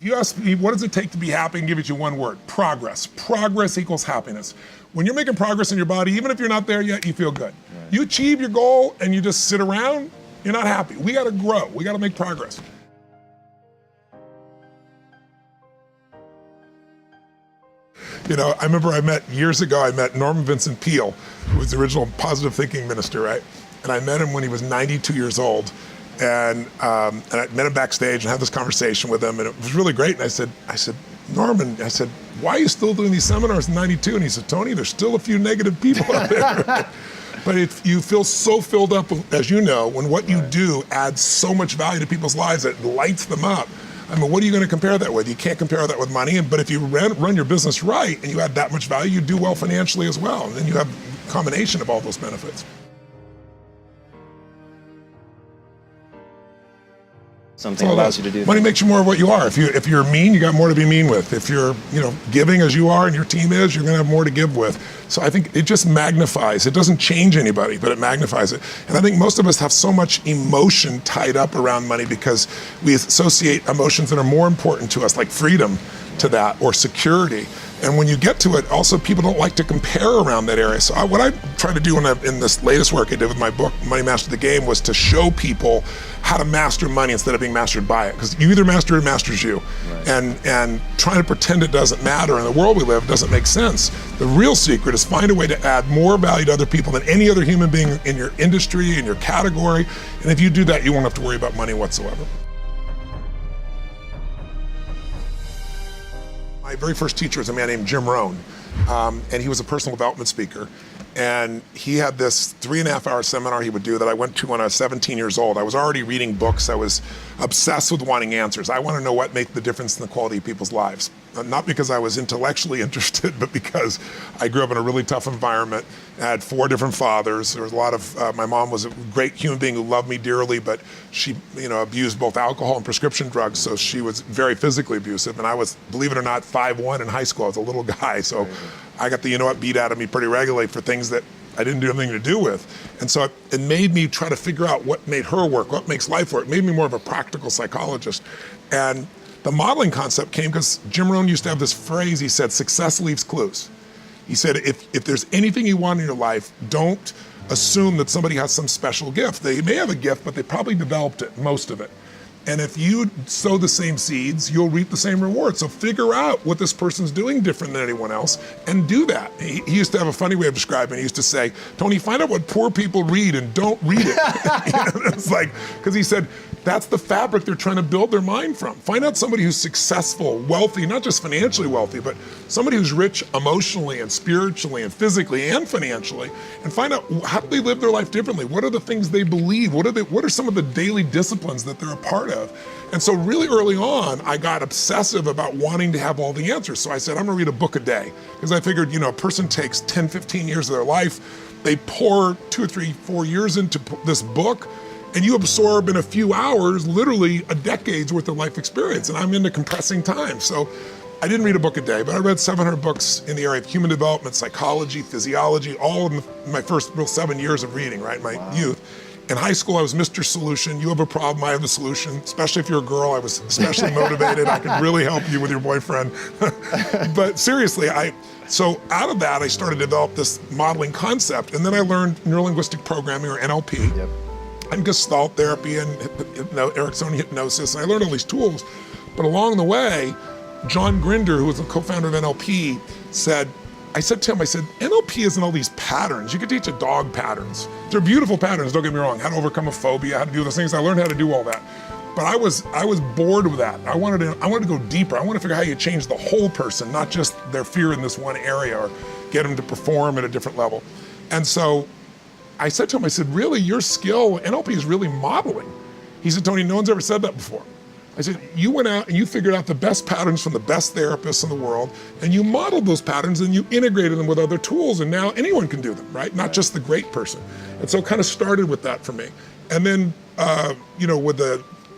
You ask me, what does it take to be happy? And give it you one word: progress. Progress equals happiness. When you're making progress in your body, even if you're not there yet, you feel good. Right. You achieve your goal and you just sit around, you're not happy. We gotta grow, we gotta make progress. You know, I remember years ago, I met Norman Vincent Peale, who was the original positive thinking minister, right? And I met him when he was 92 years old. And I met him backstage and had this conversation with him, and it was really great. And I said, Norman, why are you still doing these seminars in 92? And he said, Tony, there's still a few negative people out there. But if you feel so filled up, as you know, when what you do adds so much value to people's lives, it lights them up. I mean, what are you going to compare that with? You can't compare that with money. But if you run your business right and you add that much value, you do well financially as well. And then you have a combination of all those benefits. Something allows you to do that. Money makes you more of what you are. If you're mean, you got more to be mean with. If you're giving as you are and your team is, you're going to have more to give with. So I think it just magnifies. It doesn't change anybody, but it magnifies it. And I think most of us have so much emotion tied up around money because we associate emotions that are more important to us, like freedom, to that, or security. And when you get to it, also people don't like to compare around that area. So what I try to do in this latest work I did with my book, Money Master the Game, was to show people how to master money instead of being mastered by it. Because you either master it or it masters you. Right. And trying to pretend it doesn't matter in the world we live doesn't make sense. The real secret is find a way to add more value to other people than any other human being in your industry, in your category. And if you do that, you won't have to worry about money whatsoever. My very first teacher was a man named Jim Rohn, and he was a personal development speaker. And he had this 3.5-hour seminar he would do that I went to when I was 17 years old. I was already reading books. I was obsessed with wanting answers. I want to know what makes the difference in the quality of people's lives. Not because I was intellectually interested, but because I grew up in a really tough environment. I had 4 different fathers. There was a lot of, my mom was a great human being who loved me dearly, but she, abused both alcohol and prescription drugs, so she was very physically abusive. And I was, believe it or not, 5'1" in high school. I was a little guy, so I got the beat out of me pretty regularly for things that I didn't do anything to do with. And so it made me try to figure out what made her work, what makes life work. It made me more of a practical psychologist. And the modeling concept came because Jim Rohn used to have this phrase. He said, success leaves clues. He said, if there's anything you want in your life, don't assume that somebody has some special gift. They may have a gift, but they probably developed it, most of it. And if you sow the same seeds, you'll reap the same reward. So figure out what this person's doing different than anyone else and do that. He used to have a funny way of describing it. He used to say, Tony, find out what poor people read and don't read it. It's like, because he said, that's the fabric they're trying to build their mind from. Find out somebody who's successful, wealthy, not just financially wealthy, but somebody who's rich emotionally and spiritually and physically and financially, and find out how do they live their life differently? What are the things they believe? What are some of the daily disciplines that they're a part of? And so really early on, I got obsessive about wanting to have all the answers. So I said, I'm gonna read a book a day. Because I figured, a person takes 10, 15 years of their life, they pour 2 or 3, 4 years into this book, and you absorb in a few hours, literally a decade's worth of life experience. And I'm into compressing time. So I didn't read a book a day, but I read 700 books in the area of human development, psychology, physiology, all in my first real 7 years of reading, right, my youth. In high school, I was Mr. Solution. You have a problem, I have the solution. Especially if you're a girl, I was especially motivated. I could really help you with your boyfriend. But seriously, so out of that, I started to develop this modeling concept. And then I learned neurolinguistic programming, or NLP. Yep. And Gestalt therapy and Ericksonian hypnosis. And I learned all these tools. But along the way, John Grinder, who was the co-founder of NLP, I said to him, NLP isn't all these patterns. You could teach a dog patterns. They're beautiful patterns, don't get me wrong. How to overcome a phobia, how to do those things. I learned how to do all that. But I was bored with that. I wanted to go deeper. I wanted to figure out how you change the whole person, not just their fear in this one area, or get them to perform at a different level. And so I said to him, really, your skill, NLP is really modeling. He said, Tony, no one's ever said that before. I said, you went out and you figured out the best patterns from the best therapists in the world, and you modeled those patterns and you integrated them with other tools, and now anyone can do them, right? Not just the great person. And so it kind of started with that for me. And then,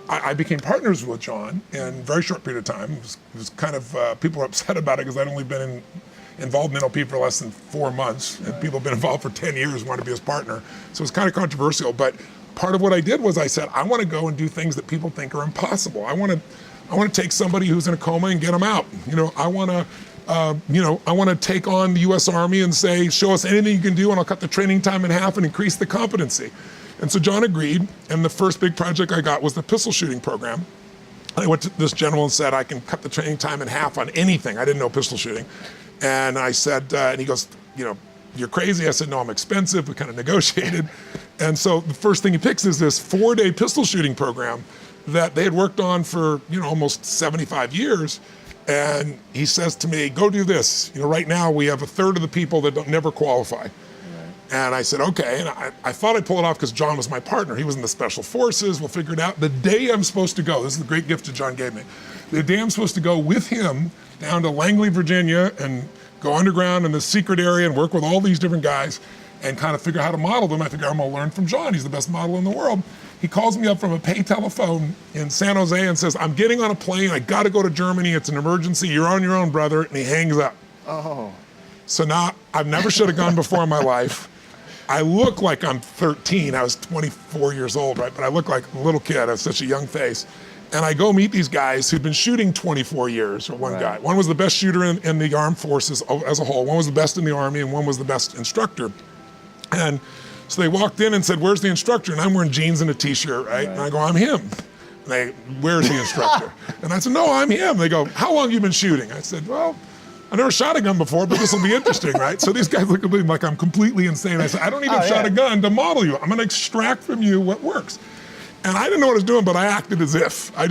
I became partners with John in a very short period of time. It was kind of, people were upset about it because I'd only been involved in NLP for less than 4 months, and people have been involved for 10 years, wanted to be his partner. So it was kind of controversial, but part of what I did was I said, I want to go and do things that people think are impossible. I want I want to take somebody who's in a coma and get them out. I want to take on the U.S. Army and say, show us anything you can do and I'll cut the training time in half and increase the competency. And so John agreed, and the first big project I got was the pistol shooting program. I went to this general and said, I can cut the training time in half on anything. I didn't know pistol shooting. And I said, and he goes, you're crazy. I said, no, I'm expensive. We kind of negotiated. And so the first thing he picks is this 4-day pistol shooting program that they had worked on for, almost 75 years. And he says to me, go do this. Right now we have a third of the people that never qualify. And I said, okay. And I thought I'd pull it off because John was my partner. He was in the special forces. We'll figure it out. The day I'm supposed to go, this is the great gift that John gave me. The day I'm supposed to go with him down to Langley, Virginia, and go underground in the secret area and work with all these different guys and kind of figure out how to model them. I figure I'm gonna learn from John. He's the best model in the world. He calls me up from a pay telephone in San Jose and says, I'm getting on a plane. I gotta go to Germany. It's an emergency. You're on your own, brother. And he hangs up. Oh. So now I've never shot a gun before in my life. I look like I'm 13. I was 24 years old, right? But I look like a little kid. I have such a young face. And I go meet these guys who'd been shooting 24 years, or one guy. One was the best shooter in the armed forces as a whole. One was the best in the Army, and one was the best instructor. And so they walked in and said, where's the instructor? And I'm wearing jeans and a t-shirt, right? And I go, I'm him. And they, where's the instructor? And I said, no, I'm him. They go, how long have you been shooting? I said, well, I never shot a gun before, but this will be interesting, right? So these guys look at me like I'm completely insane. I said, I don't need to shot a gun to model you. I'm gonna extract from you what works. And I didn't know what I was doing, but I acted as if. I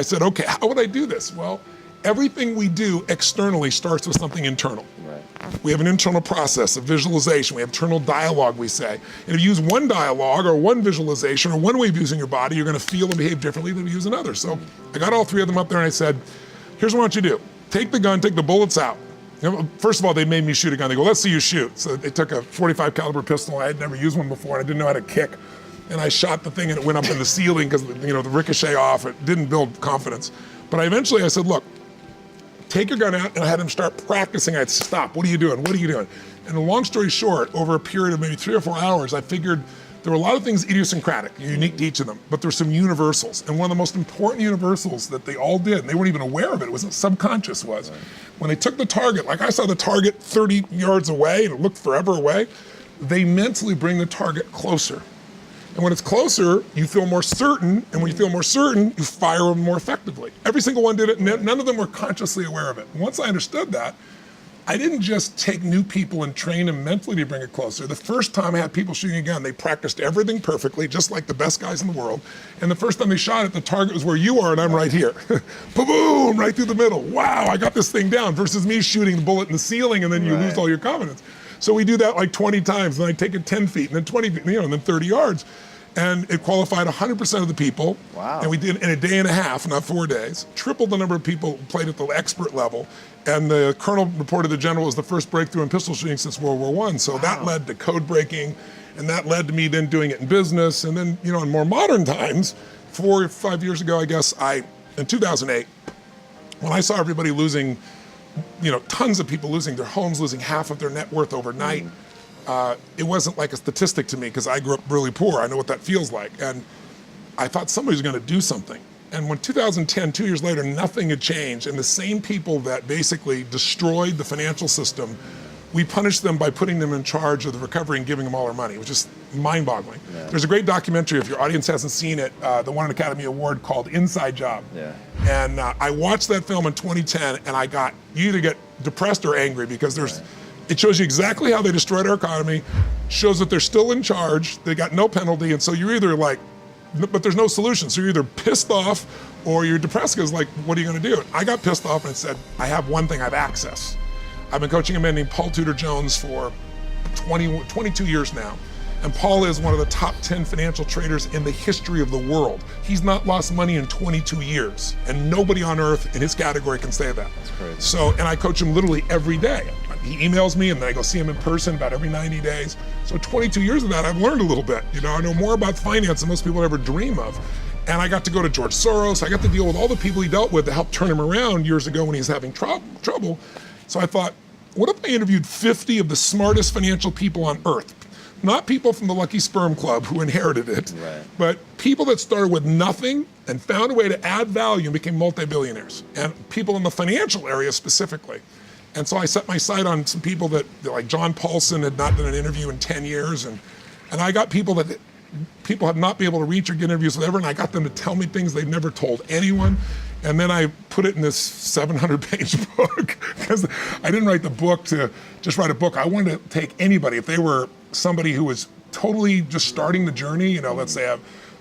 said, okay, how would I do this? Well, everything we do externally starts with something internal. Right. We have an internal process of visualization. We have internal dialogue, we say. And if you use one dialogue or one visualization or one way of using your body, you're gonna feel and behave differently than if you use another. So I got all three of them up there and I said, here's what I want you to do. Take the gun, take the bullets out. First of all, they made me shoot a gun. They go, let's see you shoot. So they took a 45 caliber pistol. I had never used one before. And I didn't know how to kick. And I shot the thing and it went up in the ceiling because the ricochet off, it didn't build confidence. But I said, look, take your gun out, and I had him start practicing. I'd stop, what are you doing? What are you doing? And a long story short, over a period of maybe 3 or 4 hours, I figured there were a lot of things idiosyncratic, unique to each of them, but there's some universals. And one of the most important universals that they all did, and they weren't even aware of it, was subconscious was, when they took the target, like I saw the target 30 yards away, and it looked forever away, they mentally bring the target closer. And when it's closer, you feel more certain, and when you feel more certain, you fire them more effectively. Every single one did it, and none of them were consciously aware of it. And once I understood that, I didn't just take new people and train them mentally to bring it closer. The first time I had people shooting a gun, they practiced everything perfectly, just like the best guys in the world. And the first time they shot it, the target was where you are and I'm right here. Boom, right through the middle. Wow, I got this thing down, versus me shooting the bullet in the ceiling and then you lose all your confidence. So we do that like 20 times, and I take it 10 feet and then 20 feet, and then 30 yards. And it qualified 100% of the people. Wow. And we did it in a day and a half, not 4 days. Tripled the number of people who played at the expert level. And the colonel reported the general was the first breakthrough in pistol shooting since World War I. So that led to code breaking, and that led to me then doing it in business. And then, in more modern times, 4 or 5 years ago, I guess, in 2008, when I saw everybody losing, tons of people losing their homes, losing half of their net worth overnight, it wasn't like a statistic to me because I grew up really poor. I know what that feels like. And I thought somebody's going to do something. And when 2010, 2 years later, nothing had changed, and the same people that basically destroyed the financial system, we punished them by putting them in charge of the recovery and giving them all our money, which is mind-boggling. Yeah. There's a great documentary, if your audience hasn't seen it, that won an Academy Award called Inside Job. Yeah. And I watched that film in 2010, and you either get depressed or angry because it shows you exactly how they destroyed our economy, shows that they're still in charge, they got no penalty, and so you're either like, but there's no solution. So you're either pissed off or you're depressed because what are you gonna do? I got pissed off and said, I have one thing, I have access. I've been coaching a man named Paul Tudor Jones for 22 years now. And Paul is one of the top 10 financial traders in the history of the world. He's not lost money in 22 years. And nobody on earth in his category can say that. That's crazy. So, and I coach him literally every day. He emails me and then I go see him in person about every 90 days. So 22 years of that, I've learned a little bit. I know more about finance than most people ever dream of. And I got to go to George Soros. I got to deal with all the people he dealt with to help turn him around years ago when he was having trouble. So I thought, what if I interviewed 50 of the smartest financial people on earth? Not people from the Lucky Sperm Club who inherited it, Right. but people that started with nothing and found a way to add value and became multi-billionaires, and people in the financial area specifically. And so I set my sight on some people that, like John Paulson, had not done an interview in 10 years, and I got people that people had not been able to reach or get interviews with ever, and I got them to tell me things they'd never told anyone. And then I put it in this 700-page book, because I didn't write the book to just write a book. I wanted to take anybody, if they were somebody who was totally just starting the journey, let's say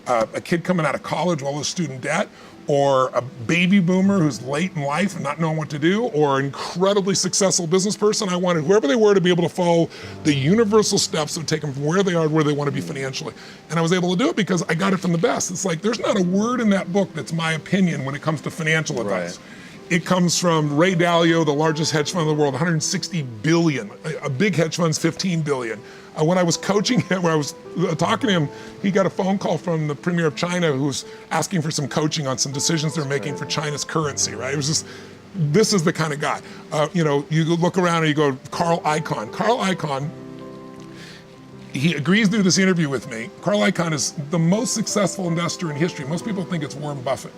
a kid coming out of college with all this student debt, or a baby boomer who's late in life and not knowing what to do, or an incredibly successful business person. I wanted whoever they were to be able to follow the universal steps that would take them from where they are to where they want to be financially. And I was able to do it because I got it from the best. It's like, there's not a word in that book that's my opinion when it comes to financial advice. Right. It comes from Ray Dalio, the largest hedge fund in the world, 160 billion. A big hedge fund's 15 billion. When I was coaching him, when I was talking to him, he got a phone call from the premier of China who's asking for some coaching on some decisions they're making for China's currency, right? It was just, this is the kind of guy. You look around and you go, Carl Icahn. Carl Icahn, he agrees to do this interview with me. Carl Icahn is the most successful investor in history. Most people think it's Warren Buffett.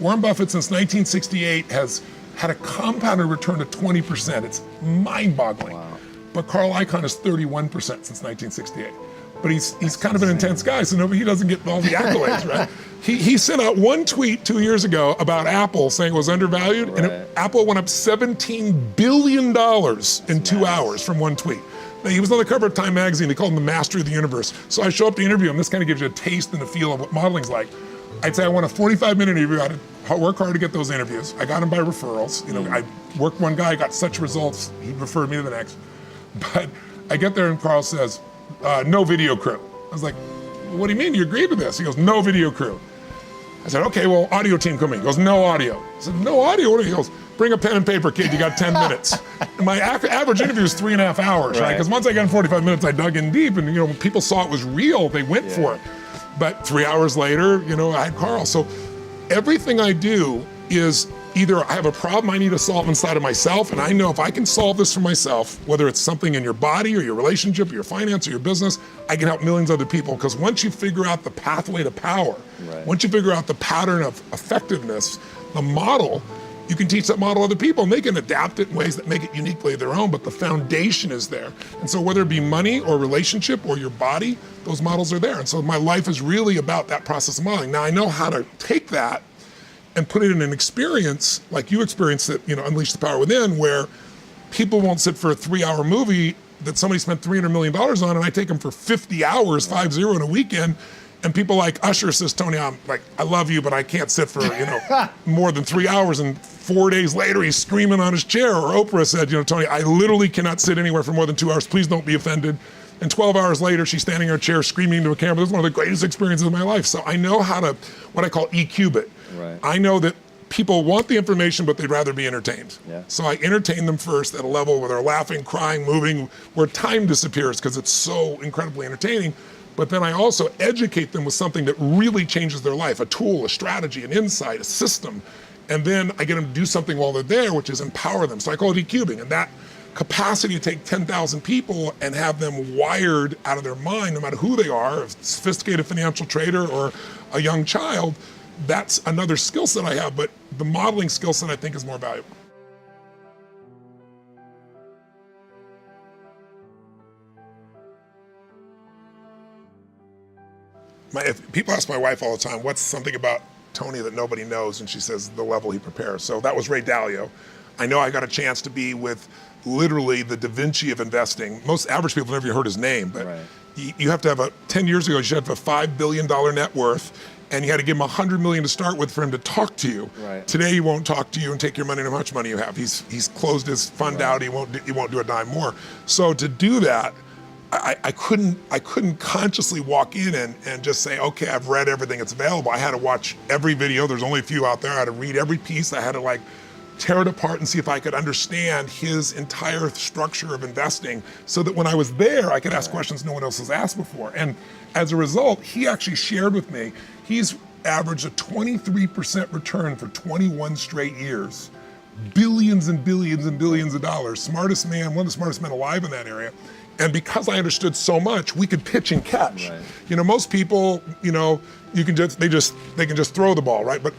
Warren Buffett, since 1968, has had a compounded return of 20%. It's mind-boggling. Wow. But Carl Icahn is 31% since 1968. But he's kind of an intense guy, so he doesn't get all the accolades, right? He sent out one tweet 2 years ago about Apple saying it was undervalued, Right. and Apple went up $17 billion in 2 hours from one tweet. Now, he was on the cover of Time magazine. They called him the master of the universe. So I show up to interview him. This kind of gives you a taste and a feel of what modeling's like. I'd say I want a 45-minute interview. I had to work hard to get those interviews. I got them by referrals. I worked one guy, got such results, he referred me to the next. But I get there and Carl says, no video crew. I was like, what do you mean? You agreed with this? He goes, no video crew. I said, okay, well, audio team come in. He goes, no audio. I said, no audio? What? He goes, bring a pen and paper, kid, you got 10 minutes. And my average interview is 3.5 hours, right? Because once I got in 45 minutes, I dug in deep, and when people saw it was real, they went for it. But 3 hours later, I had Carl. So everything I do is either I have a problem I need to solve inside of myself, and I know if I can solve this for myself, whether it's something in your body or your relationship or your finance or your business, I can help millions of other people. Because once you figure out the pathway to power, once you figure out the pattern of effectiveness, the model, you can teach that model to other people, and they can adapt it in ways that make it uniquely their own, but the foundation is there. And so whether it be money or relationship or your body, those models are there. And so my life is really about that process of modeling. Now I know how to take that and put it in an experience like you experienced it, Unleash the Power Within, where people won't sit for a 3-hour movie that somebody spent $300 million on, and I take them for 50 hours, 50 in a weekend. And people like Usher says, Tony, I love you, but I can't sit for, more than 3 hours. And 4 days later, he's screaming on his chair. Or Oprah said, Tony, I literally cannot sit anywhere for more than 2 hours. Please don't be offended. And 12 hours later, she's standing in her chair screaming into a camera. This is one of the greatest experiences of my life. So I know how to, what I call EQ it. Right. I know that people want the information, but they'd rather be entertained. Yeah. So I entertain them first at a level where they're laughing, crying, moving, where time disappears because it's so incredibly entertaining. But then I also educate them with something that really changes their life, a tool, a strategy, an insight, a system. And then I get them to do something while they're there, which is empower them. So I call it EQing. And that capacity to take 10,000 people and have them wired out of their mind, no matter who they are, a sophisticated financial trader or a young child, that's another skill set I have, but the modeling skill set I think is more valuable. If people ask my wife all the time, what's something about Tony that nobody knows? And she says, the level he prepares. So that was Ray Dalio. I know I got a chance to be with literally the Da Vinci of investing. Most average people never even heard his name, but you have to have 10 years ago, you should have a $5 billion net worth, and you had to give him $100 million to start with for him to talk to you. Today he won't talk to you and take your money no how much money you have. He's closed his fund out, he won't do a dime more. So to do that, I couldn't consciously walk in and just say, okay, I've read everything that's available. I had to watch every video. There's only a few out there. I had to read every piece. I had to tear it apart and see if I could understand his entire structure of investing so that when I was there, I could ask questions no one else has asked before. And as a result, he actually shared with me, he's averaged a 23% return for 21 straight years. Billions and billions and billions of dollars. Smartest man, one of the smartest men alive in that area. And because I understood so much, we could pitch and catch. Right. You know, most people, you know, they can just throw the ball, right? But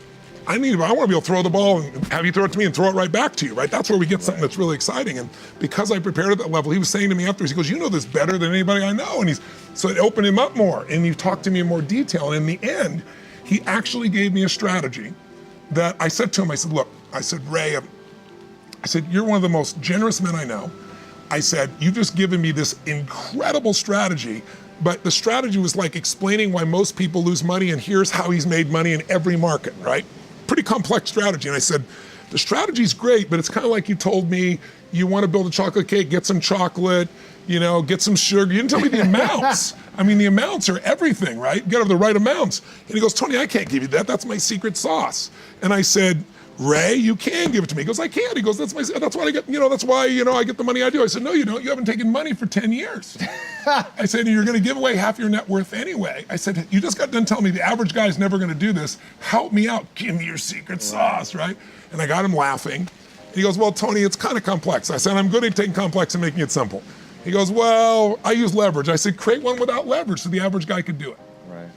I want to be able to throw the ball and have you throw it to me and throw it right back to you, right? That's where we get something that's really exciting. And because I prepared at that level, he was saying to me afterwards, he goes, you know this better than anybody I know. And so it opened him up more, and he talked to me in more detail. And in the end, he actually gave me a strategy that I said to him, I said, look, I said, Ray, I said, you're one of the most generous men I know. I said, you've just given me this incredible strategy, but the strategy was like explaining why most people lose money, and here's how he's made money in every market, right? Pretty complex strategy. And I said, the strategy's great, but it's kind of like you told me you want to build a chocolate cake, get some chocolate, you know, get some sugar. You didn't tell me the amounts. I mean, the amounts are everything, right? Get the right amounts. And he goes, Tony, I can't give you that. That's my secret sauce. And I said, Ray, you can give it to me. He goes, I can't. He goes, that's why I get, that's why, I get the money I do. I said, no, you don't. You haven't taken money for 10 years. I said, you're going to give away half your net worth anyway. I said, you just got done telling me the average guy is never going to do this. Help me out. Give me your secret sauce, right? And I got him laughing. He goes, well, Tony, it's kind of complex. I said, I'm good at taking complex and making it simple. He goes, well, I use leverage. I said, create one without leverage so the average guy could do it. Right.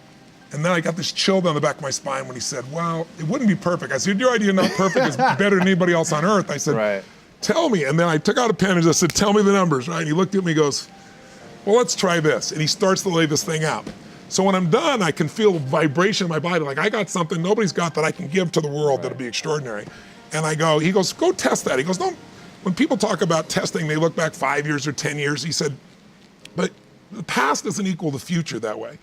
And then I got this chill down the back of my spine when he said, well, it wouldn't be perfect. I said, your idea not perfect is better than anybody else on earth. I said, right. Tell me. And then I took out a pen and just said, tell me the numbers, right? And he looked at me and goes, well, let's try this. And he starts to lay this thing out. So when I'm done, I can feel vibration in my body, like I got something nobody's got that I can give to the world that'll be extraordinary. And he goes, go test that. He goes, no, when people talk about testing, they look back 5 years or 10 years. He said, but the past doesn't equal the future that way.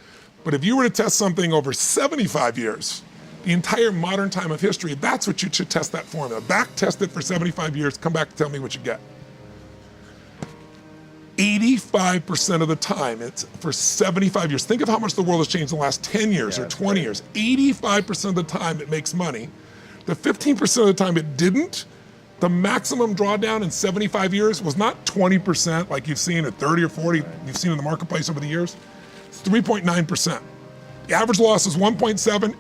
But if you were to test something over 75 years, the entire modern time of history, that's what you should test that formula. Back test it for 75 years, come back and tell me what you get. 85% of the time, it's for 75 years. Think of how much the world has changed in the last 10 years or 20 years. 85% of the time it makes money. The 15% of the time it didn't. The maximum drawdown in 75 years was not 20% like you've seen at 30 or 40, you've seen in the marketplace over the years. 3.9%. The average loss is 1.7,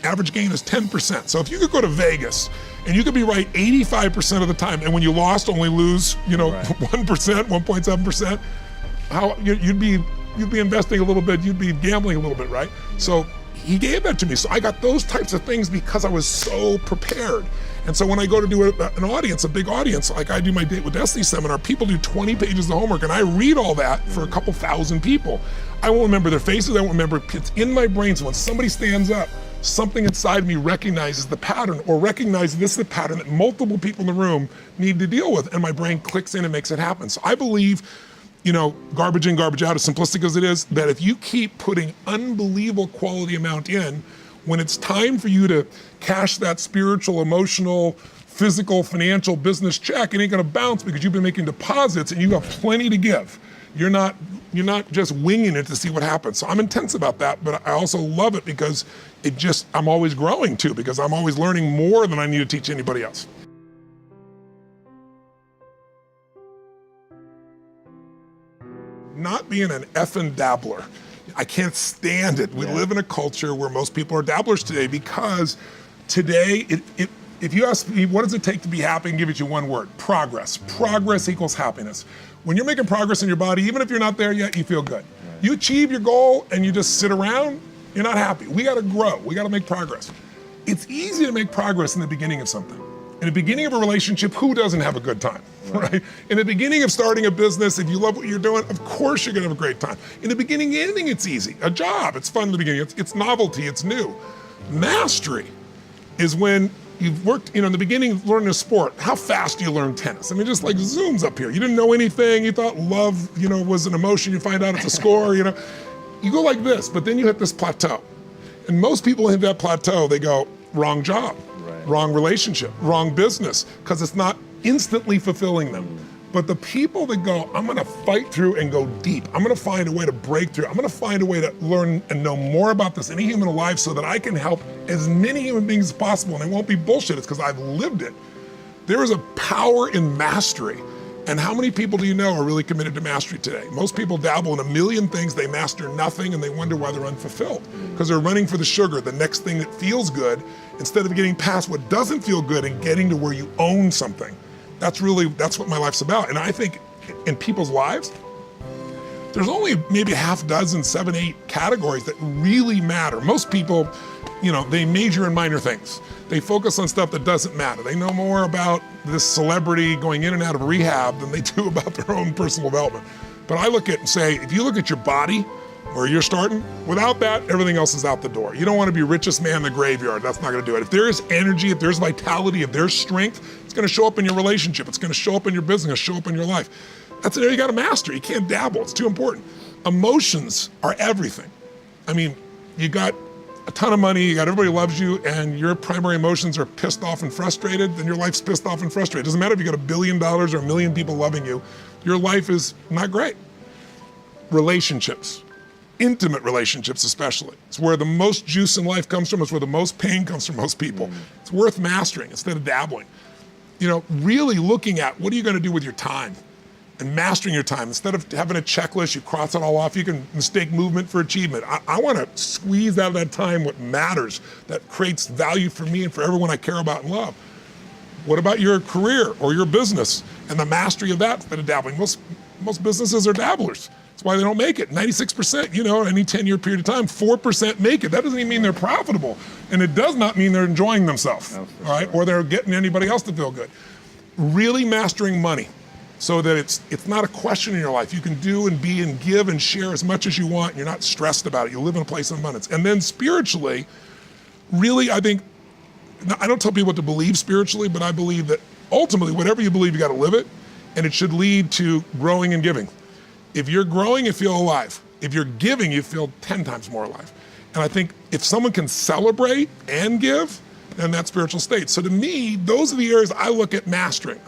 average gain is 10%. So if you could go to Vegas and you could be right 85% of the time, and when you lost only lose, 1%, 1.7%, you'd be investing a little bit, you'd be gambling a little bit, right? So he gave that to me. So I got those types of things because I was so prepared. And so when I go to do an audience, a big audience, like I do my Date with Destiny seminar, people do 20 pages of homework and I read all that for a couple thousand people. I won't remember their faces, I won't remember, it's in my brain. So when somebody stands up, something inside me recognizes the pattern or recognizes this is the pattern that multiple people in the room need to deal with, and my brain clicks in and makes it happen. So I believe, garbage in, garbage out, as simplistic as it is, that if you keep putting unbelievable quality amount in, when it's time for you to cash that spiritual, emotional, physical, financial, business check, it ain't gonna bounce because you've been making deposits and you have plenty to give. You're not just winging it to see what happens. So I'm intense about that, but I also love it because I'm always growing too, because I'm always learning more than I need to teach anybody else. Not being an effing dabbler. I can't stand it. We live in a culture where most people are dabblers today because today, if you ask me, what does it take to be happy, I can give it you one word: progress. Progress equals happiness. When you're making progress in your body, even if you're not there yet, you feel good. You achieve your goal and you just sit around, you're not happy. We gotta grow, we gotta make progress. It's easy to make progress in the beginning of something. In the beginning of a relationship, who doesn't have a good time, right? In the beginning of starting a business, if you love what you're doing, of course you're gonna have a great time. In the beginning, anything, it's easy. A job, it's fun in the beginning. It's novelty, it's new. Mastery is when you've worked, in the beginning, learning a sport. How fast do you learn tennis? I mean, just like zooms up here. You didn't know anything. You thought love, was an emotion. You find out it's a score, You go like this, but then you hit this plateau. And most people hit that plateau, they go, wrong job. Wrong relationship, wrong business, because it's not instantly fulfilling them. But the people that go, I'm gonna fight through and go deep. I'm gonna find a way to break through. I'm gonna find a way to learn and know more about this, any human alive, so that I can help as many human beings as possible. And it won't be bullshit, it's because I've lived it. There is a power in mastery. And how many people do you know are really committed to mastery today? Most people dabble in a million things, they master nothing, and they wonder why they're unfulfilled. Because they're running for the sugar, the next thing that feels good, instead of getting past what doesn't feel good and getting to where you own something. That's what my life's about. And I think in people's lives, there's only maybe a half dozen, 7, 8 categories that really matter. Most people, they major in minor things. They focus on stuff that doesn't matter. They know more about this celebrity going in and out of rehab than they do about their own personal development. But I look at and say, if you look at your body, where you're starting, without that, everything else is out the door. You don't want to be richest man in the graveyard. That's not going to do it. If there is energy, if there's vitality, if there's strength, it's going to show up in your relationship. It's going to show up in your business, show up in your life. That's an area you got to master. You can't dabble. It's too important. Emotions are everything. I mean, you got a ton of money, you got everybody loves you, and your primary emotions are pissed off and frustrated, then your life's pissed off and frustrated. It doesn't matter if you got $1 billion or 1 million people loving you, your life is not great. Relationships, intimate relationships especially. It's where the most juice in life comes from, it's where the most pain comes from most people. It's worth mastering instead of dabbling. Really looking at what are you gonna do with your time? And mastering your time. Instead of having a checklist, you cross it all off, you can mistake movement for achievement. I wanna squeeze out of that time what matters, that creates value for me and for everyone I care about and love. What about your career or your business and the mastery of that instead of dabbling? Most businesses are dabblers. That's why they don't make it. 96%, any 10-year period of time, 4% make it. That doesn't even mean they're profitable. And it does not mean they're enjoying themselves, all right? Or they're getting anybody else to feel good. Really mastering money, so that it's not a question in your life. You can do and be and give and share as much as you want, and you're not stressed about it. You live in a place of abundance. And then spiritually, really, I think, I don't tell people what to believe spiritually, but I believe that ultimately, whatever you believe, you gotta live it, and it should lead to growing and giving. If you're growing, you feel alive. If you're giving, you feel 10 times more alive. And I think if someone can celebrate and give, then that's spiritual state. So to me, those are the areas I look at mastering.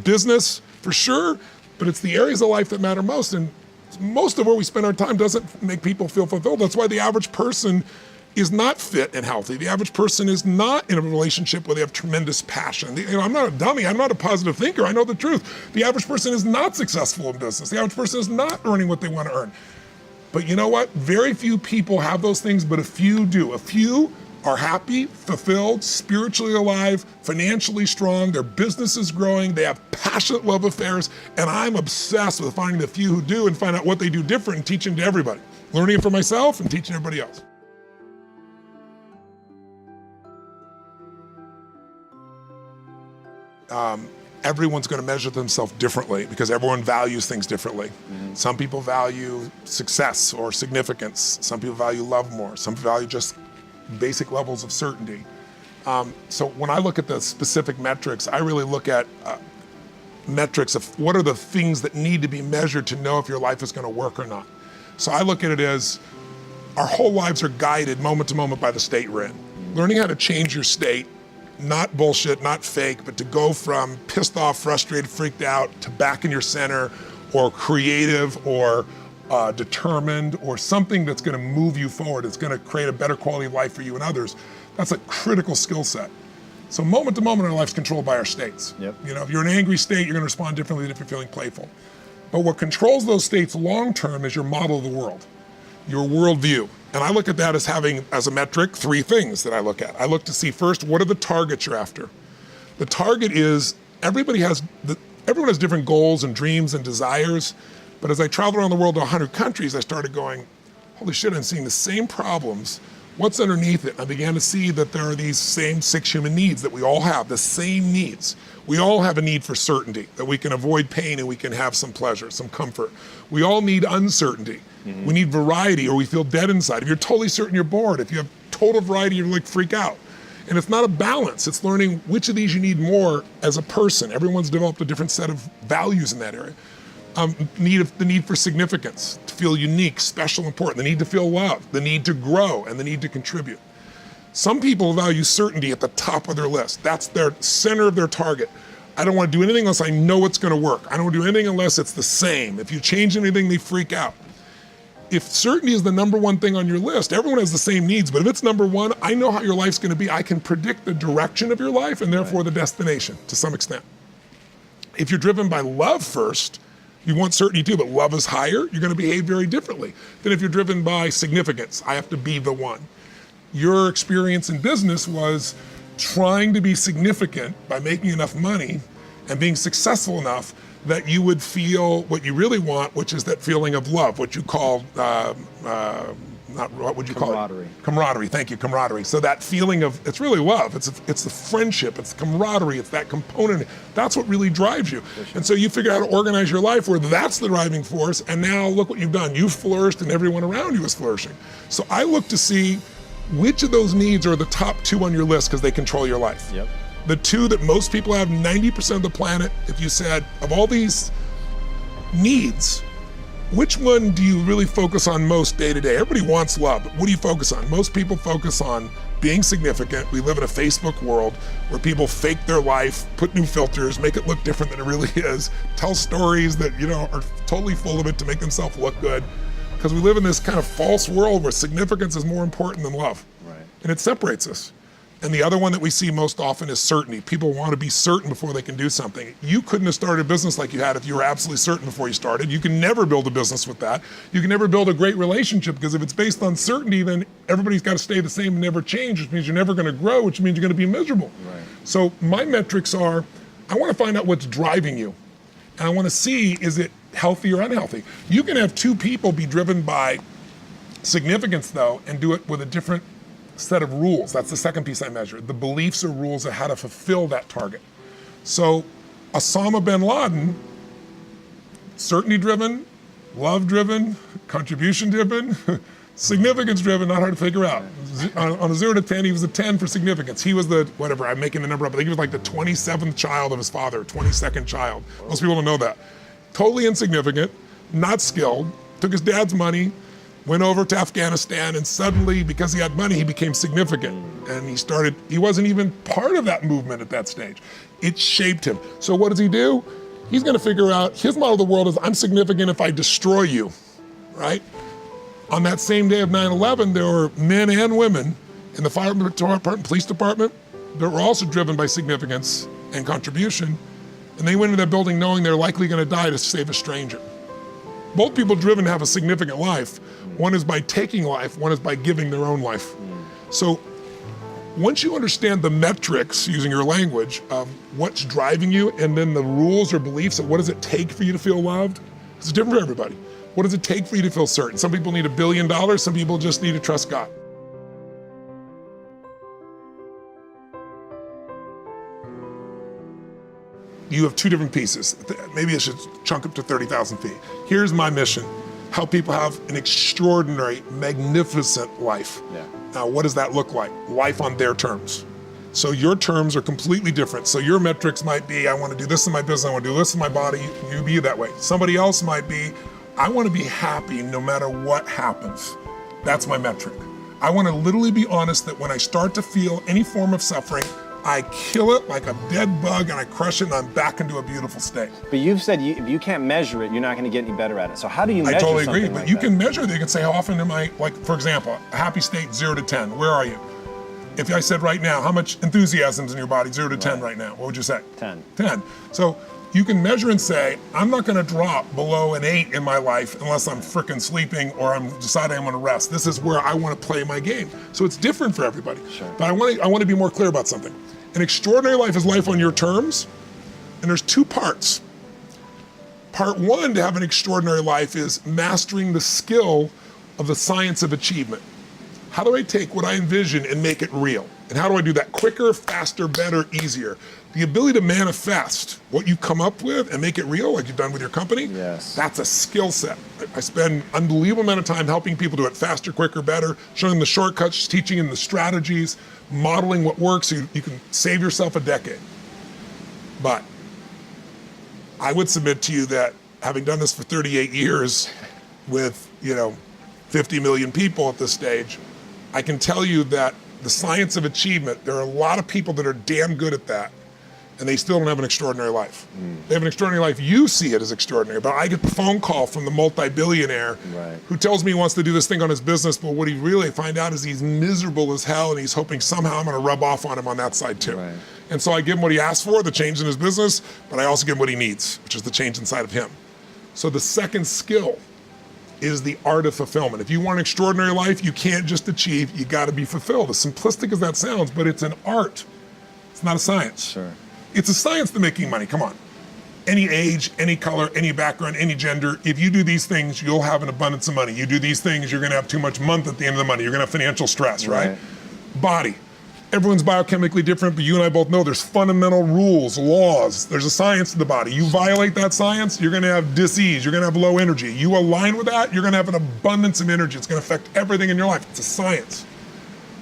Business, for sure, but it's the areas of life that matter most, and most of where we spend our time doesn't make people feel fulfilled. That's why the average person is not fit and healthy. The average person is not in a relationship where they have tremendous passion. I'm not a dummy, I'm not a positive thinker, I know the truth. The average person is not successful in business. The average person is not earning what they want to earn. But you know what? Very few people have those things, but a few do. A few are happy, fulfilled, spiritually alive, financially strong, their business is growing, they have passionate love affairs, and I'm obsessed with finding the few who do and find out what they do different and teaching to everybody. Learning it for myself and teaching everybody else. Everyone's gonna measure themselves differently because everyone values things differently. Some people value success or significance. Some people value love more. Some value just basic levels of certainty. So when I look at the specific metrics, I really look at metrics of what are the things that need to be measured to know if your life is gonna work or not. So I look at it as our whole lives are guided moment to moment by the state we're in. Learning how to change your state, not bullshit, not fake, but to go from pissed off, frustrated, freaked out to back in your center or creative or determined or something that's gonna move you forward. It's gonna create a better quality of life for you and others. That's a critical skill set. So moment to moment, our life's controlled by our states. Yep. If you're in an angry state, you're gonna respond differently than if you're feeling playful. But what controls those states long-term is your model of the world, your worldview. And I look at that as having, as a metric, 3 things that I look at. I look to see first, what are the targets you're after? The target is, everyone has different goals and dreams and desires, but as I traveled around the world to 100 countries, I started going, holy shit, I'm seeing the same problems. What's underneath it? I began to see that there are these same 6 human needs that we all have, the same needs. We all have a need for certainty, that we can avoid pain and we can have some pleasure, some comfort. We all need uncertainty. We need variety or we feel dead inside. If you're totally certain, you're bored. If you have total variety, you're like freak out. And it's not a balance. It's learning which of these you need more as a person. Everyone's developed a different set of values in that area. The need for significance, to feel unique, special, important, the need to feel loved, the need to grow, and the need to contribute. Some people value certainty at the top of their list. That's their center of their target. I don't want to do anything unless I know it's going to work. I don't want to do anything unless it's the same. If you change anything, they freak out. If certainty is the number one thing on your list, everyone has the same needs, but if it's number one, I know how your life's going to be. I can predict the direction of your life and therefore the destination to some extent. If you're driven by love first, you want certainty too, but love is higher, you're going to behave very differently than if you're driven by significance. I have to be the one. Your experience in business was trying to be significant by making enough money and being successful enough that you would feel what you really want, which is that feeling of love, what you call, what would you call it? Camaraderie. Camaraderie, thank you, camaraderie. So that feeling of, it's really love, it's the friendship, it's camaraderie, it's that component. That's what really drives you. Sure. And so you figure out how to organize your life where that's the driving force, and now look what you've done. You've flourished and everyone around you is flourishing. So I look to see which of those needs are the top 2 on your list because they control your life. Yep. The 2 that most people have, 90% of the planet, if you said, of all these needs, which one do you really focus on most day to day? Everybody wants love, but what do you focus on? Most people focus on being significant. We live in a Facebook world where people fake their life, put new filters, make it look different than it really is, tell stories that, are totally full of it to make themselves look good. Because we live in this kind of false world where significance is more important than love. Right. And it separates us. And the other one that we see most often is certainty. People want to be certain before they can do something. You couldn't have started a business like you had if you were absolutely certain before you started. You can never build a business with that. You can never build a great relationship because if it's based on certainty, then everybody's got to stay the same and never change, which means you're never going to grow, which means you're going to be miserable. Right. So my metrics are, I want to find out what's driving you. And I want to see, is it healthy or unhealthy? You can have 2 people be driven by significance though, and do it with a different set of rules. That's the second piece I measure. The beliefs or rules of how to fulfill that target. So Osama bin Laden, certainty driven, love driven, contribution driven, significance driven, not hard to figure out. On a 0 to 10, he was a 10 for significance. He was the, whatever, I'm making the number up, I think he was like the 27th child of his father, 22nd child. Most people don't know that. Totally insignificant, not skilled, took his dad's money, went over to Afghanistan, and suddenly, because he had money, he became significant. And he wasn't even part of that movement at that stage. It shaped him. So what does he do? He's gonna figure out, his model of the world is, I'm significant if I destroy you, right? On that same day of 9/11, there were men and women in the fire department, police department, that were also driven by significance and contribution. And they went into that building knowing they're likely gonna die to save a stranger. Both people driven to have a significant life. One is by taking life, one is by giving their own life. So once you understand the metrics, using your language, of what's driving you, and then the rules or beliefs of what does it take for you to feel loved, it's different for everybody. What does it take for you to feel certain? Some people need $1 billion, some people just need to trust God. You have 2 different pieces. Maybe I should chunk up to 30,000 feet. Here's my mission. Help people have an extraordinary, magnificent life. Yeah. Now, what does that look like? Life on their terms. So your terms are completely different. So your metrics might be, I want to do this in my business, I want to do this in my body, you be that way. Somebody else might be, I want to be happy no matter what happens. That's my metric. I want to literally be honest that when I start to feel any form of suffering, I kill it like a dead bug and I crush it and I'm back into a beautiful state. But you've said if you can't measure it, you're not going to get any better at it. So how do you measure I totally something agree, but like you that? can measure it. You can say, how often am I, like, for example, a happy state, 0 to 10, where are you? If I said right now, how much enthusiasm's in your body, 0 to 10 right now, what would you say? 10. 10. So you can measure and say, I'm not gonna drop below an 8 in my life unless I'm frickin' sleeping or I'm deciding I'm gonna rest. This is where I wanna play my game. So it's different for everybody. Sure. But I wanna be more clear about something. An extraordinary life is life on your terms, and there's 2 parts. Part 1 to have an extraordinary life is mastering the skill of the science of achievement. How do I take what I envision and make it real? And how do I do that quicker, faster, better, easier? The ability to manifest what you come up with and make it real, like you've done with your company, Yes. that's a skill set. I spend an unbelievable amount of time helping people do it faster, quicker, better, showing them the shortcuts, teaching them the strategies, modeling what works so you can save yourself a decade. But I would submit to you that having done this for 38 years with, 50 million people at this stage, I can tell you that the science of achievement, there are a lot of people that are damn good at that, and they still don't have an extraordinary life. They have an extraordinary life. You see it as extraordinary, but I get the phone call from the multi-billionaire who tells me he wants to do this thing on his business, but what he really find out is he's miserable as hell, and he's hoping somehow I'm gonna rub off on him on that side too. Right. And so I give him what he asked for, the change in his business, but I also give him what he needs, which is the change inside of him. So the second skill is the art of fulfillment. If you want an extraordinary life, you can't just achieve, you gotta be fulfilled. As simplistic as that sounds, but it's an art. It's not a science. Sure. It's a science to making money, come on. any age, any color, any background, any gender. If you do these things, you'll have an abundance of money. You do these things, you're gonna have too much month at the end of the money. You're gonna have financial stress, right? Body. Everyone's biochemically different, but you and I both know there's fundamental rules, laws. There's a science to the body. You violate that science, you're gonna have dis-ease, you're gonna have low energy. You align with that, you're gonna have an abundance of energy. It's gonna affect everything in your life. It's a science.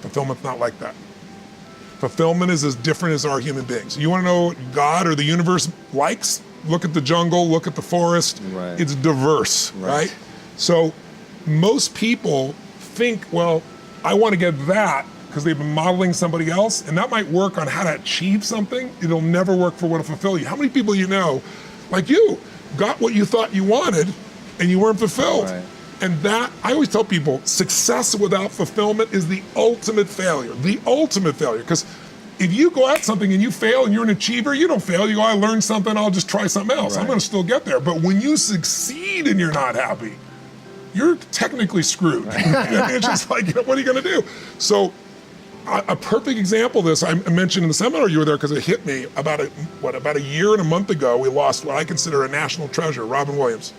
Fulfillment's not like that. Fulfillment is as different as our human beings. You wanna know what God or the universe likes? Look at the jungle, look at the forest. Right. It's diverse, right? So most people think, well, I wanna get that because they've been modeling somebody else, and that might work on how to achieve something. It'll never work for what to fulfill you. How many people you know, like you, got what you thought you wanted and you weren't fulfilled? Right. And that, I always tell people, success without fulfillment is the ultimate failure, because if you go at something and you fail and you're an achiever, you don't fail. You go, I learned something, I'll just try something else. I'm gonna still get there. But when you succeed and you're not happy, you're technically screwed. It's just like, what are you gonna do? So a perfect example of this, I mentioned in the seminar you were there because it hit me about a year and a month ago, we lost what I consider a national treasure, Robin Williams.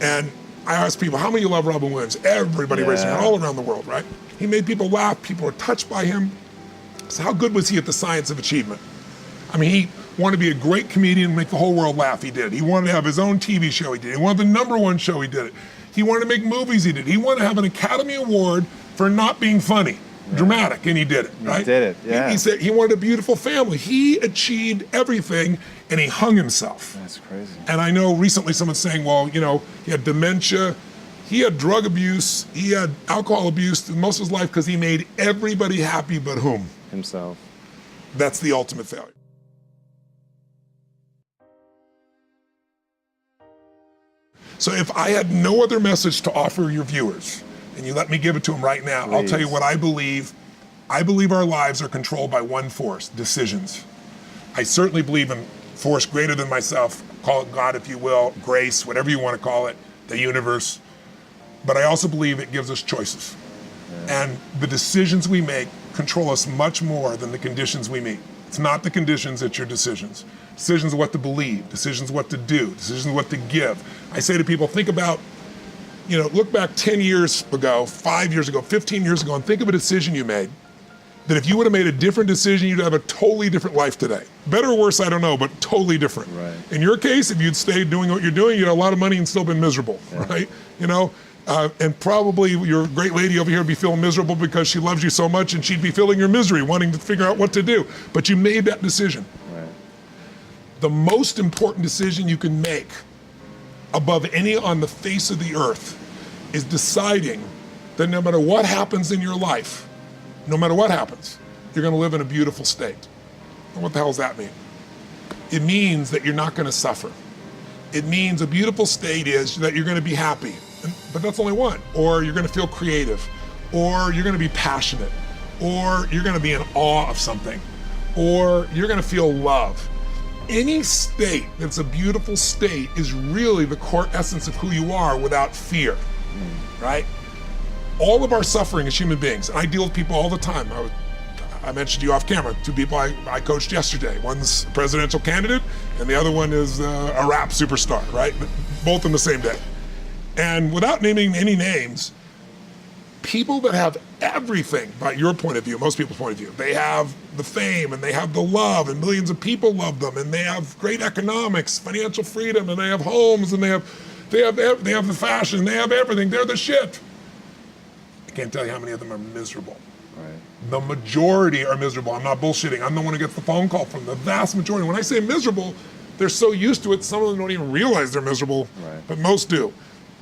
And I asked people, how many of you love Robin Williams? Everybody raised their hand all around the world, right? He made people laugh, people were touched by him. So how good was he at the science of achievement? I mean, he wanted to be a great comedian and make the whole world laugh, he did. He wanted to have his own TV show, he did. He wanted the #1 show, he did it. He wanted to make movies, he did. He wanted to have an Academy Award for not being funny, dramatic, and he did it, right? He did it, yeah. He said he wanted a beautiful family. He achieved everything, and he hung himself. That's crazy. And I know recently someone's saying, well, you know, he had dementia, he had drug abuse, he had alcohol abuse through most of his life because he made everybody happy but whom? Himself. That's the ultimate failure. So if I had no other message to offer your viewers, and you let me give it to them right now, I'll tell you what I believe. I believe our lives are controlled by one force, decisions. I certainly believe in force greater than myself, call it God if you will, grace, whatever you want to call it, the universe. But I also believe it gives us choices. And the decisions we make control us much more than the conditions we meet. It's not the conditions, it's your decisions. Decisions of what to believe, decisions of what to do, decisions of what to give. I say to people, think about, you know, look back 10 years ago, 5 years ago, 15 years ago, and think of a decision you made that if you would have made a different decision, you'd have a totally different life today. Better or worse, I don't know, but totally different. Right. In your case, if you'd stayed doing what you're doing, you'd have a lot of money and still been miserable, right? You know, and probably your great lady over here would be feeling miserable because she loves you so much and she'd be feeling your misery, wanting to figure out what to do. But you made that decision. Right. The most important decision you can make above any on the face of the earth is deciding that no matter what happens in your life, no matter what happens, you're gonna live in a beautiful state. And what the hell does that mean? It means that you're not gonna suffer. It means a beautiful state is that you're gonna be happy, but that's only one. Or you're gonna feel creative, or you're gonna be passionate, or you're gonna be in awe of something, or you're gonna feel love. Any state that's a beautiful state is really the core essence of who you are without fear, right? All of our suffering as human beings, and I deal with people all the time. I mentioned to you off camera, two people I coached yesterday. One's a presidential candidate, and the other one is a rap superstar, right? Both in the same day. And without naming any names, people that have everything, by your point of view, most people's point of view, they have the fame and they have the love and millions of people love them and they have great economics, financial freedom, and they have homes and they have the fashion, they have everything, they're the shit. I can't tell you how many of them are miserable. Right. The majority are miserable. I'm not bullshitting. I'm the one who gets the phone call from the vast majority. When I say miserable, they're so used to it, some of them don't even realize they're miserable, but most do.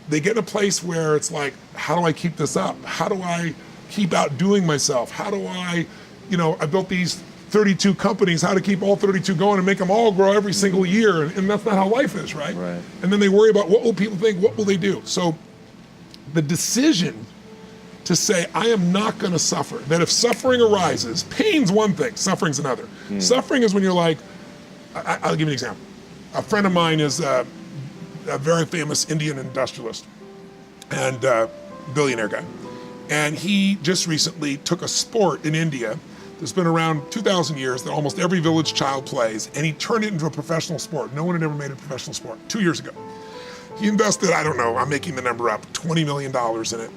They get in a place where it's like, how do I keep this up? How do I keep outdoing myself? How do I, I built these 32 companies, how to keep all 32 going and make them all grow every single year. And that's not how life is, right? And then they worry about what will people think, what will they do? So the decision to say, I am not gonna suffer, that if suffering arises, pain's one thing, suffering's another. Suffering is when you're like, I'll give you an example. A friend of mine is a very famous Indian industrialist and billionaire guy. And he just recently took a sport in India that's been around 2,000 years, that almost every village child plays, and he turned it into a professional sport. No one had ever made a professional sport 2 years ago. He invested, I don't know, I'm making the number up, $20 million in it.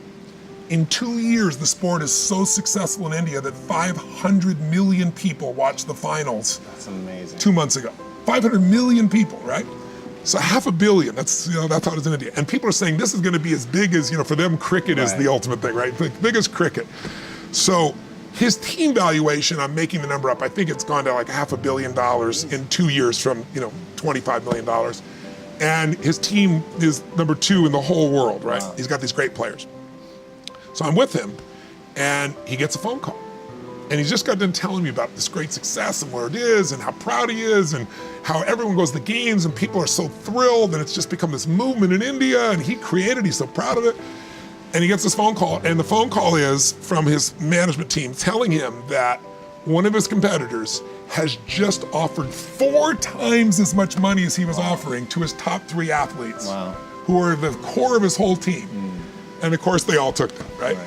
In 2 years, the sport is so successful in India that 500 million people watched the finals. That's amazing. 2 months ago. 500 million people, right? So 500 million, that's how it is in India. And people are saying this is gonna be as big as, for them, cricket is the ultimate thing, right? The biggest cricket. So his team valuation, I'm making the number up, I think it's gone to like $500 million in 2 years from, $25 million. And his team is number 2 in the whole world, right? Wow. He's got these great players. So I'm with him, and he gets a phone call. And he's just got done telling me about this great success and where it is and how proud he is and how everyone goes to the games and people are so thrilled and it's just become this movement in India and he created, he's so proud of it. And he gets this phone call, and the phone call is from his management team telling him that one of his competitors has just offered 4 times as much money as he was offering to his top 3 athletes who are the core of his whole team. And of course they all took them, right?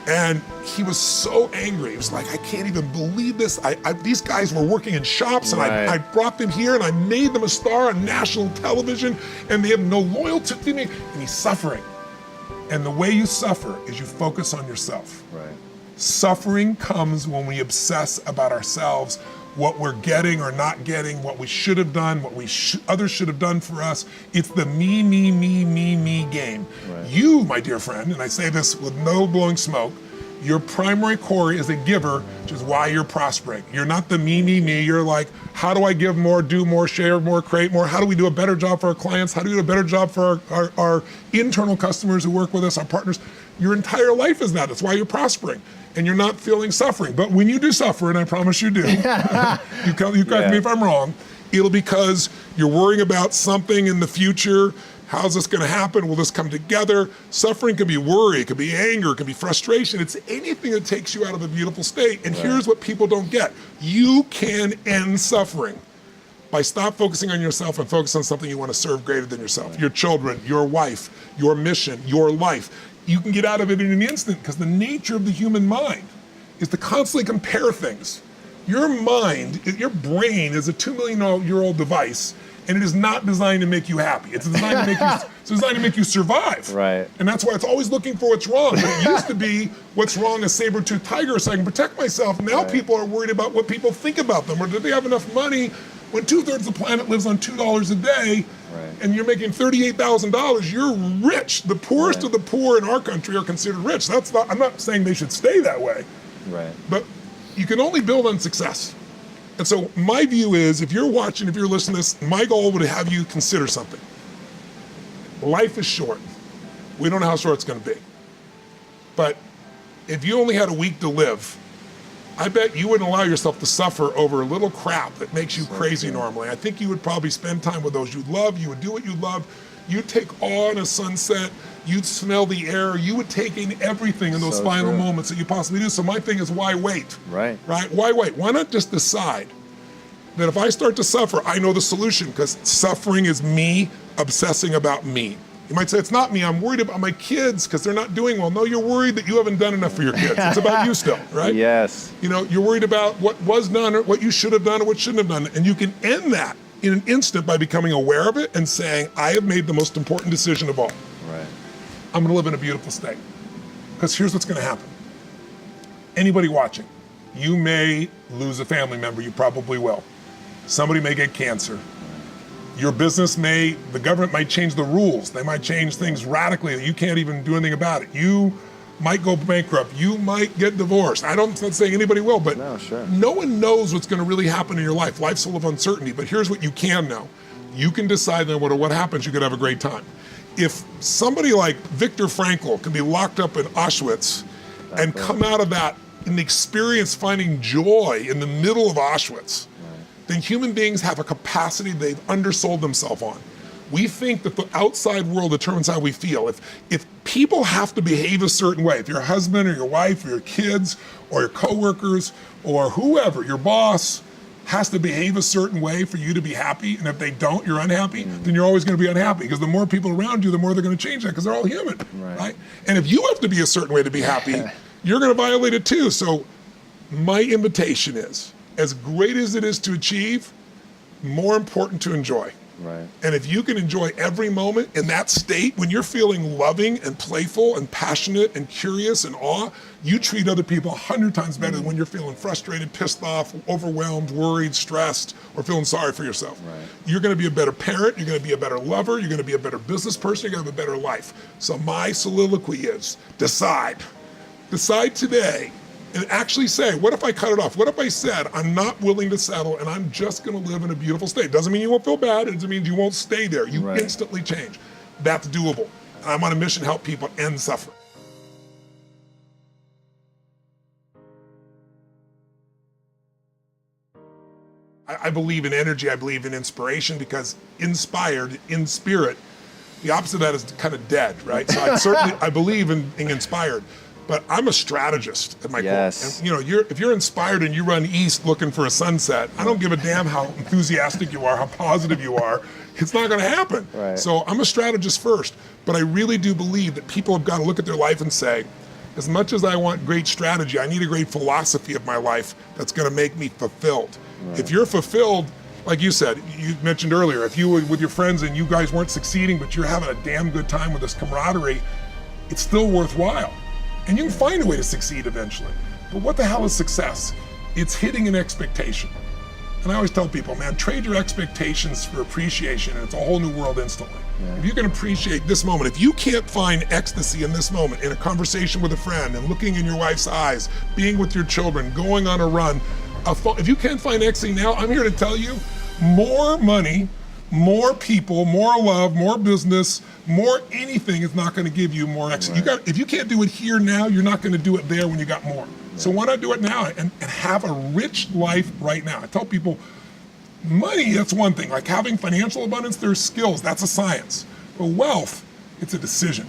And he was so angry. He was like, I can't even believe this. These guys were working in shops and I brought them here and I made them a star on national television and they have no loyalty to me. And he's suffering. And the way you suffer is you focus on yourself. Suffering comes when we obsess about ourselves, what we're getting or not getting, what we should have done, what others should have done for us. It's the me, me, me, me, me game. You, my dear friend, and I say this with no blowing smoke, your primary core is a giver, which is why you're prospering. You're not the me, me, me. You're like, how do I give more, do more, share more, create more? How do we do a better job for our clients? How do we do a better job for our internal customers who work with us, our partners? Your entire life is that. That's why you're prospering. And you're not feeling suffering. But when you do suffer, and I promise you do, you correct me if I'm wrong, it'll because you're worrying about something in the future. How's this gonna happen? Will this come together? Suffering can be worry, it can be anger, it can be frustration. It's anything that takes you out of a beautiful state. And here's what people don't get. You can end suffering by stop focusing on yourself and focus on something you wanna serve greater than yourself. Your children, your wife, your mission, your life. You can get out of it in an instant because the nature of the human mind is to constantly compare things. Your mind, your brain is a 2 million year old device and it is not designed to make you happy. It's designed to make you survive. And that's why it's always looking for what's wrong. But it used to be what's wrong, a saber-toothed tiger so I can protect myself. Now people are worried about what people think about them or do they have enough money when 2/3 of the planet lives on $2 a day and you're making $38,000, you're rich. The poorest of the poor in our country are considered rich. I'm not saying they should stay that way. But you can only build on success. And so my view is, if you're watching, if you're listening to this, my goal would have you consider something. Life is short. We don't know how short it's gonna be. But if you only had a week to live, I bet you wouldn't allow yourself to suffer over a little crap that makes you crazy normally. I think you would probably spend time with those you love, you would do what you love, you'd take awe in a sunset, you'd smell the air, you would take in everything in those final moments that you possibly do. So my thing is, why wait? Why wait? Why not just decide that if I start to suffer, I know the solution, because suffering is me obsessing about me. You might say, it's not me, I'm worried about my kids because they're not doing well. No, you're worried that you haven't done enough for your kids. It's about you still, right? You're worried about what was done or what you should have done or what shouldn't have done. And you can end that in an instant by becoming aware of it and saying, I have made the most important decision of all. I'm gonna live in a beautiful state. Because here's what's gonna happen. Anybody watching, you may lose a family member, you probably will. Somebody may get cancer. Your business the government might change the rules. They might change things radically that you can't even do anything about it. You might go bankrupt. You might get divorced. I'm not saying anybody will, but no one knows what's gonna really happen in your life. Life's full of uncertainty, but here's what you can know. You can decide no matter what happens, you could have a great time. If somebody like Viktor Frankl can be locked up in Auschwitz and come out of that and experience finding joy in the middle of Auschwitz, then human beings have a capacity they've undersold themselves on. We think that the outside world determines how we feel. If people have to behave a certain way, if your husband or your wife or your kids or your coworkers or whoever, your boss, has to behave a certain way for you to be happy, and if they don't, you're unhappy, then you're always gonna be unhappy, because the more people around you, the more they're gonna change that, because they're all human, right? And if you have to be a certain way to be happy, you're gonna violate it too. So My invitation is, as great as it is to achieve, more important to enjoy. Right. And if you can enjoy every moment in that state, when you're feeling loving and playful and passionate and curious and awe, you treat other people 100 times better than when you're feeling frustrated, pissed off, overwhelmed, worried, stressed, or feeling sorry for yourself. Right. You're gonna be a better parent, you're gonna be a better lover, you're gonna be a better business person, you're gonna have a better life. So my soliloquy is, decide. Decide today and actually say, what if I cut it off? What if I said, I'm not willing to settle and I'm just gonna live in a beautiful state? Doesn't mean you won't feel bad, it doesn't mean you won't stay there. You Right. instantly change. That's doable. And I'm on a mission to help people end suffering. I believe in energy, I believe in inspiration, because inspired, in spirit, the opposite of that is kind of dead, right? So I believe in being inspired. But I'm a strategist at my Yes. core. And if you're inspired and you run east looking for a sunset, I don't give a damn how enthusiastic you are, how positive you are. It's not going to happen. Right. So I'm a strategist first, but I really do believe that people have got to look at their life and say, as much as I want great strategy, I need a great philosophy of my life that's going to make me fulfilled. Right. If you're fulfilled, like you said, you mentioned earlier, if you were with your friends and you guys weren't succeeding, but you're having a damn good time with this camaraderie, it's still worthwhile. And you can find a way to succeed eventually. But what the hell is success? It's hitting an expectation. And I always tell people, man, trade your expectations for appreciation and it's a whole new world instantly. Yeah. If you can appreciate this moment, if you can't find ecstasy in this moment, in a conversation with a friend and looking in your wife's eyes, being with your children, going on a run, if you can't find ecstasy now, I'm here to tell you, more money, more people, more love, more business, more anything is not going to give you more ecstasy. Right. If you can't do it here now, you're not going to do it there when you got more. Right. So why not do it now and have a rich life right now? I tell people, money, that's one thing. Like having financial abundance, there's skills, that's a science. But wealth, it's a decision.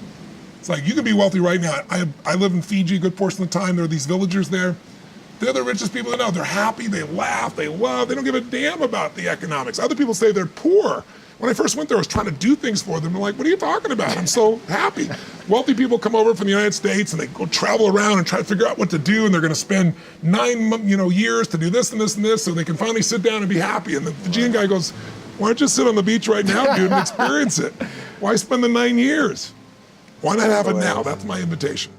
It's like you can be wealthy right now. I live in Fiji a good portion of the time. There are these villagers there. They're the richest people I know. They're happy, they laugh, they love, they don't give a damn about the economics. Other people say they're poor. When I first went there, I was trying to do things for them. They're like, what are you talking about? I'm so happy. Wealthy people come over from the United States and they go travel around and try to figure out what to do, and they're gonna spend 9 years to do this and this and this so they can finally sit down and be happy. And the Fijian guy goes, why don't you sit on the beach right now, dude, and experience it? Why spend the 9 years? Why not have it now? That's my invitation.